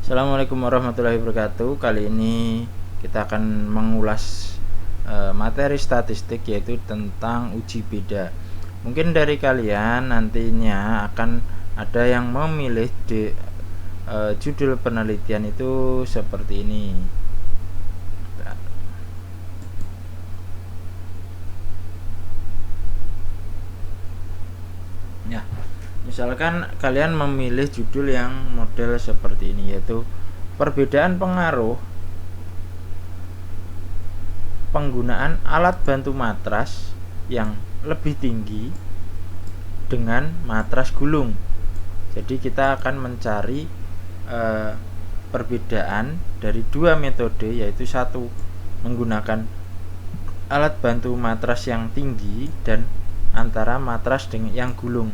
Assalamualaikum warahmatullahi wabarakatuh. Kali ini kita akan mengulas materi statistik, yaitu tentang uji beda. Mungkin dari kalian nantinya akan ada yang memilih judul penelitian itu seperti ini. Ya, misalkan kalian memilih judul yang model seperti ini, yaitu perbedaan pengaruh penggunaan alat bantu matras yang lebih tinggi dengan matras gulung. Jadi kita akan mencari perbedaan dari dua metode, yaitu satu menggunakan alat bantu matras yang tinggi dan antara matras dengan yang gulung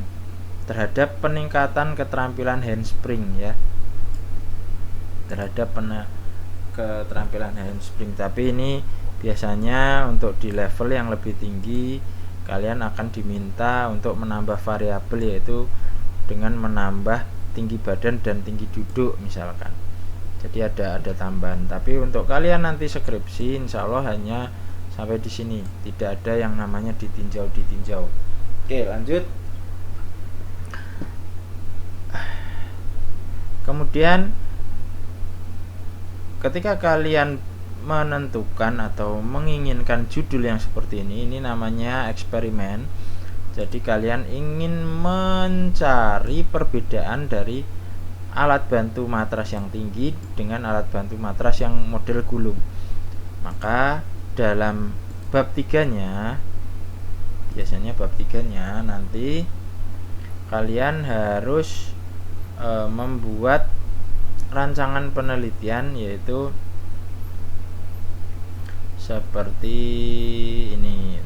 terhadap peningkatan keterampilan handspring ya, terhadap keterampilan handspring. Tapi ini biasanya untuk di level yang lebih tinggi kalian akan diminta untuk menambah variabel, yaitu dengan menambah tinggi badan dan tinggi duduk misalkan. Jadi ada tambahan. Tapi untuk kalian nanti skripsi insya Allah hanya sampai di sini, tidak ada yang namanya ditinjau. Oke, lanjut. Kemudian ketika kalian menentukan atau menginginkan judul yang seperti ini namanya eksperimen. Jadi kalian ingin mencari perbedaan dari alat bantu matras yang tinggi dengan alat bantu matras yang model gulung. Maka dalam bab 3-nya, biasanya bab 3-nya nanti kalian harus membuat rancangan penelitian, yaitu seperti ini.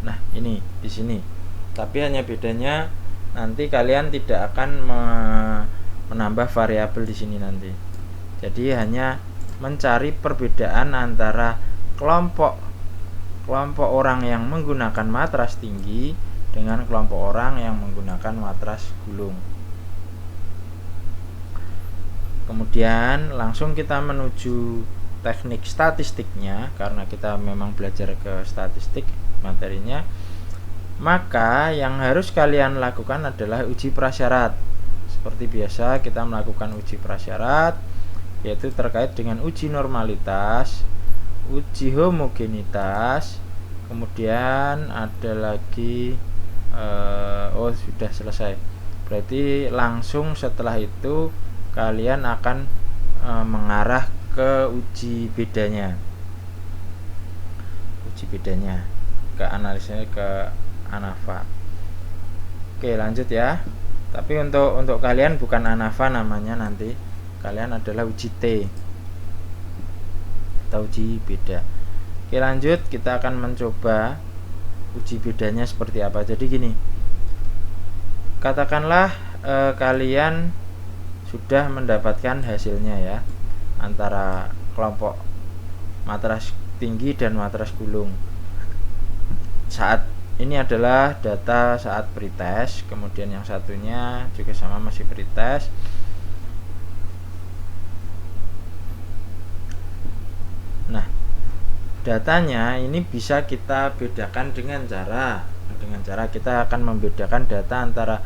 Nah, ini di sini. Tapi hanya bedanya nanti kalian tidak akan menambah variabel di sini nanti. Jadi hanya mencari perbedaan antara kelompok orang yang menggunakan matras tinggi dengan kelompok orang yang menggunakan matras gulung. Kemudian langsung kita menuju teknik statistiknya, karena kita memang belajar ke statistik materinya. Maka yang harus kalian lakukan adalah uji prasyarat. Seperti biasa kita melakukan uji prasyarat, yaitu terkait dengan uji normalitas, uji homogenitas, kemudian ada lagi sudah selesai. Berarti langsung setelah itu kalian akan mengarah ke uji bedanya, ke analisanya, ke ANAFA. Oke, lanjut ya. Tapi untuk kalian bukan ANAFA namanya, nanti kalian adalah uji T atau uji beda. Oke, lanjut, kita akan mencoba uji bedanya seperti apa. Jadi gini, katakanlah kalian sudah mendapatkan hasilnya ya, antara kelompok matras tinggi dan matras gulung. Saat ini adalah data saat pretest, kemudian yang satunya juga sama, masih pretest. Nah, datanya ini bisa kita bedakan dengan cara kita akan membedakan data antara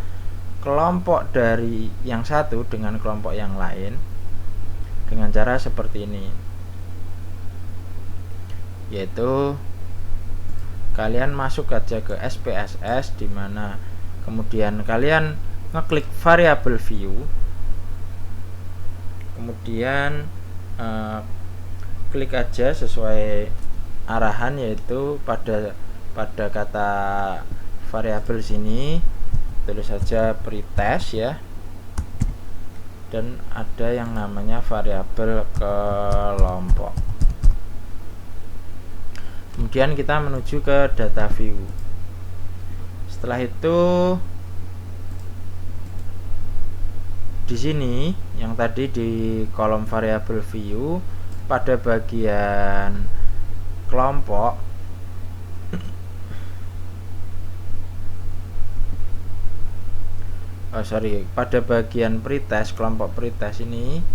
kelompok dari yang satu dengan kelompok yang lain dengan cara seperti ini, yaitu kalian masuk aja ke SPSS, dimana kemudian kalian ngeklik variable view, kemudian klik aja sesuai arahan, yaitu pada kata variabel sini tulis saja pretest ya, dan ada yang namanya variabel kelompok. Kemudian kita menuju ke data view. Setelah itu di sini yang tadi di kolom variabel view, pada bagian kelompok pada bagian pretest, kelompok pretest ini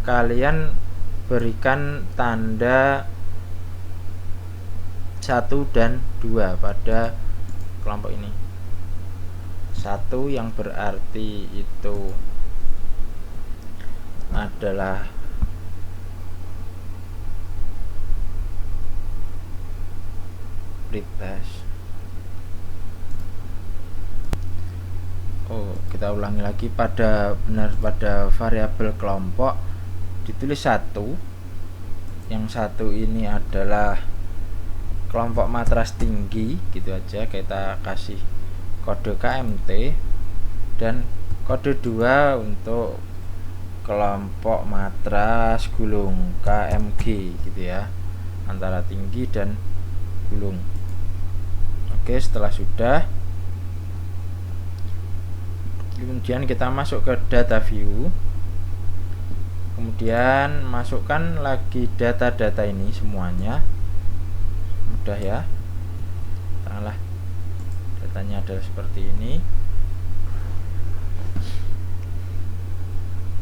kalian berikan tanda 1 dan 2 pada kelompok ini. 1 yang berarti itu adalah pretest. Kita ulangi lagi, pada variabel kelompok ditulis 1. Yang 1 ini adalah kelompok matras tinggi, gitu aja, kita kasih kode KMT, dan kode 2 untuk kelompok matras gulung KMG, gitu ya, antara tinggi dan gulung. Oke, setelah sudah, kemudian kita masuk ke data view, kemudian masukkan lagi data-data ini semuanya. Mudah ya, taruhlah datanya adalah seperti ini.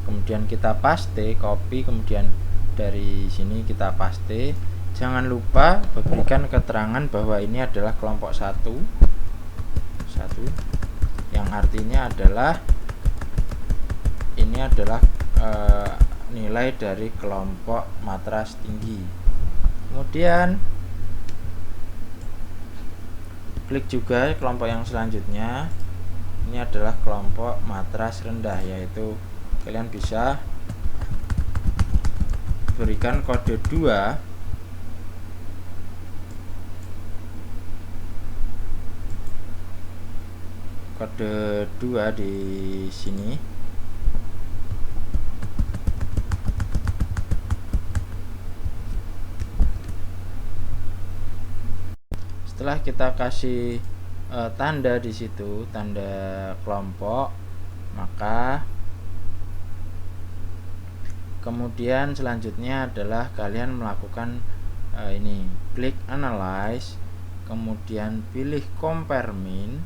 Kemudian kita paste, copy, kemudian dari sini kita paste. Jangan lupa berikan keterangan bahwa ini adalah kelompok 1, yang artinya adalah ini adalah nilai dari kelompok matras tinggi. Kemudian klik juga kelompok yang selanjutnya. Ini adalah kelompok matras rendah, yaitu kalian bisa berikan kode 2 di sini. Setelah kita kasih tanda di situ, tanda kelompok, maka kemudian selanjutnya adalah kalian melakukan ini, klik analyze, kemudian pilih compare min,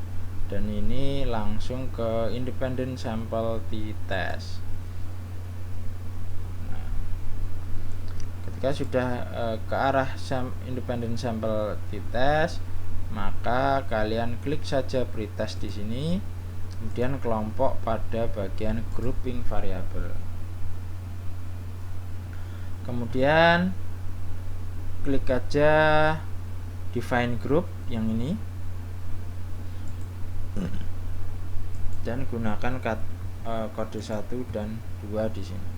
dan ini langsung ke independent sample t-test. Ketika sudah ke arah independent sample t-test, maka kalian klik saja pretest di sini, kemudian kelompok pada bagian grouping variabel. Kemudian klik aja define group yang ini, dan gunakan kode 1 dan 2 di sini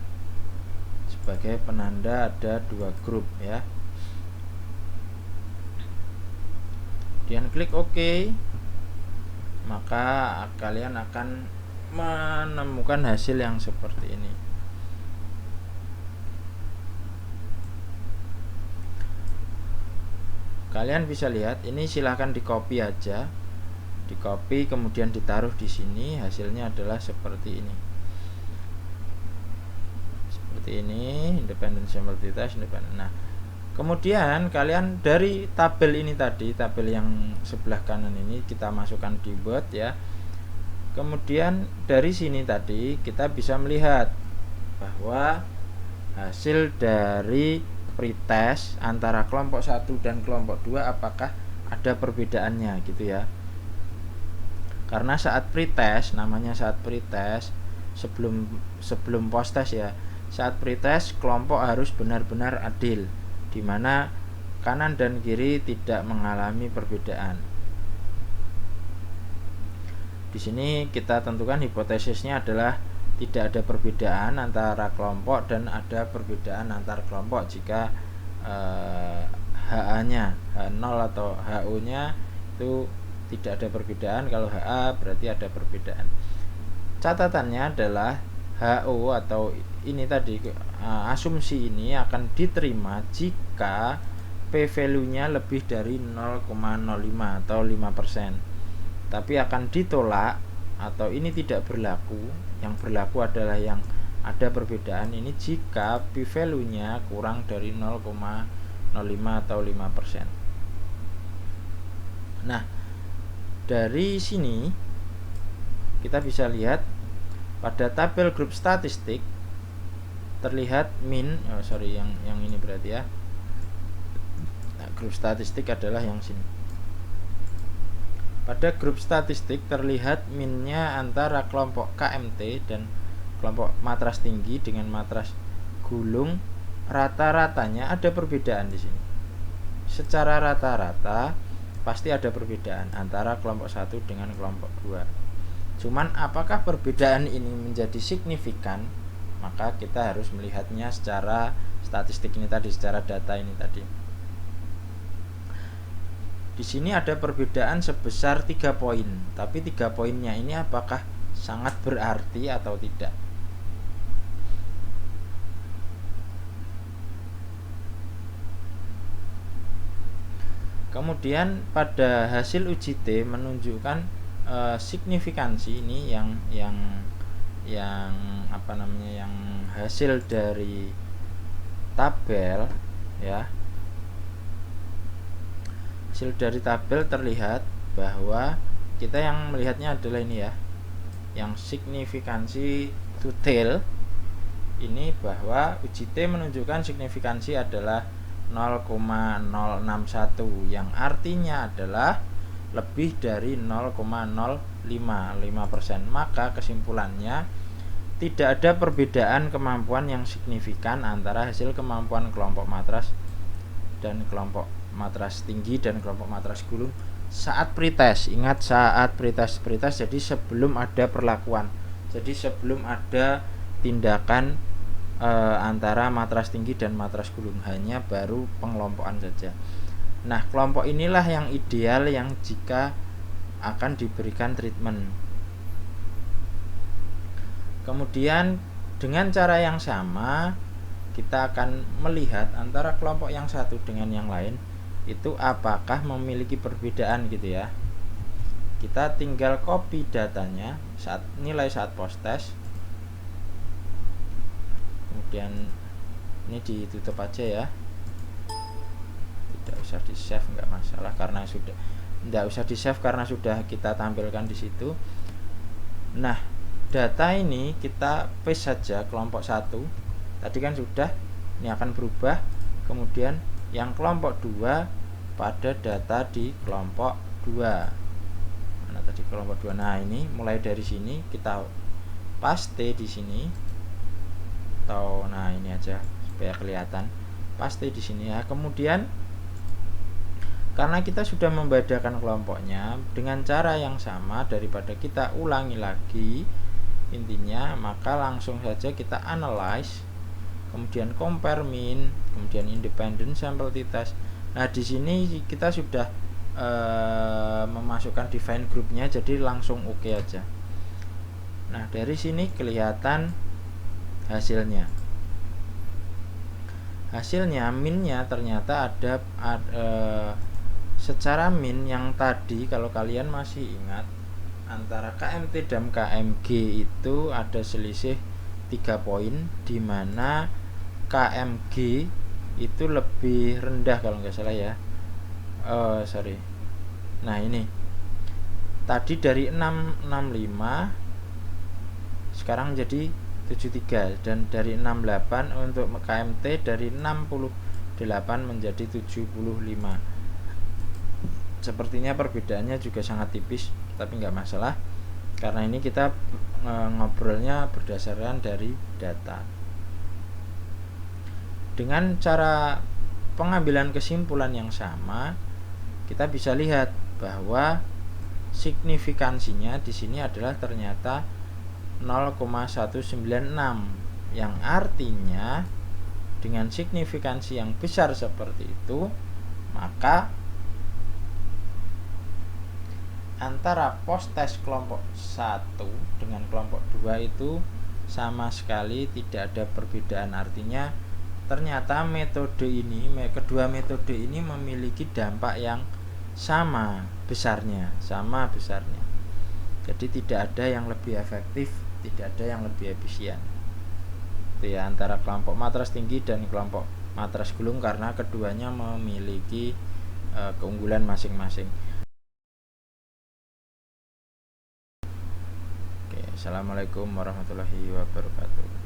sebagai penanda ada 2 grup ya. Kemudian klik OK, maka kalian akan menemukan hasil yang seperti ini. Kalian bisa lihat ini, silahkan di copy aja, di copy kemudian ditaruh di sini. Hasilnya adalah seperti ini, independent sample t-test, independent. Nah, kemudian kalian dari tabel ini tadi, tabel yang sebelah kanan ini kita masukkan di Word ya. Kemudian dari sini tadi kita bisa melihat bahwa hasil dari pretest antara kelompok 1 dan kelompok 2 apakah ada perbedaannya gitu ya. Karena saat pretest, namanya saat pretest, sebelum post test ya. Saat pretest kelompok harus benar-benar adil, di mana kanan dan kiri tidak mengalami perbedaan. Di sini kita tentukan hipotesisnya adalah tidak ada perbedaan antara kelompok dan ada perbedaan antar kelompok jika HA-nya, H0 atau HO-nya itu tidak ada perbedaan. Kalau HA berarti ada perbedaan. Catatannya adalah HO atau ini tadi, asumsi ini akan diterima jika p-value-nya lebih dari 0,05 atau 5%. Tapi akan ditolak atau ini tidak berlaku. Yang berlaku adalah yang ada perbedaan ini jika p-value-nya kurang dari 0,05 atau 5%. Nah, dari sini kita bisa lihat pada tabel grup statistik terlihat min, yang ini berarti ya. Nah, grup statistik adalah yang sini. Pada grup statistik terlihat minnya antara kelompok KMT dan kelompok matras tinggi dengan matras gulung, rata-ratanya ada perbedaan di sini. Secara rata-rata pasti ada perbedaan antara kelompok 1 dengan kelompok 2. Cuman apakah perbedaan ini menjadi signifikan? Maka kita harus melihatnya secara statistik ini tadi, secara data ini tadi. Di sini ada perbedaan sebesar 3 poin, tapi 3 poinnya ini apakah sangat berarti atau tidak? Kemudian pada hasil uji T menunjukkan signifikansi ini yang hasil dari tabel ya. Hasil dari tabel terlihat bahwa kita yang melihatnya adalah ini ya, yang signifikansi to tail ini, bahwa uji T menunjukkan signifikansi adalah 0,061 yang artinya adalah lebih dari 0,055%. Maka kesimpulannya tidak ada perbedaan kemampuan yang signifikan antara hasil kemampuan kelompok matras dan kelompok matras tinggi dan kelompok matras gulung saat pretest. Ingat, saat pretest, jadi sebelum ada perlakuan, jadi sebelum ada tindakan antara matras tinggi dan matras gulung, hanya baru pengelompokan saja. Nah, kelompok inilah yang ideal yang jika akan diberikan treatment. Kemudian dengan cara yang sama kita akan melihat antara kelompok yang satu dengan yang lain itu apakah memiliki perbedaan gitu ya. Kita tinggal copy datanya nilai saat post test. Kemudian ini ditutup aja ya, tidak usah di save, nggak masalah karena sudah kita tampilkan di situ. Nah, data ini kita paste saja kelompok 1 tadi kan sudah, ini akan berubah. Kemudian yang kelompok 2 pada data di kelompok 2. Mana tadi kelompok 2? Nah, ini mulai dari sini kita paste di sini. Atau nah ini aja supaya kelihatan, paste di sini ya. Kemudian karena kita sudah membedakan kelompoknya dengan cara yang sama daripada kita ulangi lagi intinya, maka langsung saja kita analyze, kemudian compare min, kemudian independent sample t-test. Nah, di sini kita sudah memasukkan define groupnya, jadi langsung oke aja. Nah, dari sini kelihatan hasilnya minnya ternyata ada secara min yang tadi kalau kalian masih ingat antara KMT dan KMG itu ada selisih 3 poin, di mana KMG itu lebih rendah kalau nggak salah ya. Nah, ini tadi dari 665 sekarang jadi 73, dan dari 68 untuk KMT dari 68 menjadi 75. Sepertinya perbedaannya juga sangat tipis, tapi nggak masalah karena ini kita ngobrolnya berdasarkan dari data. Dengan cara pengambilan kesimpulan yang sama, kita bisa lihat bahwa signifikansinya di sini adalah ternyata 0,196, yang artinya dengan signifikansi yang besar seperti itu, maka antara post test kelompok 1 dengan kelompok 2 itu sama sekali tidak ada perbedaan. Artinya ternyata kedua metode ini memiliki dampak yang sama besarnya. Jadi tidak ada yang lebih efektif, tidak ada yang lebih efisien. Itu ya, antara kelompok matras tinggi dan kelompok matras gulung, karena keduanya memiliki keunggulan masing-masing. Assalamualaikum warahmatullahi wabarakatuh.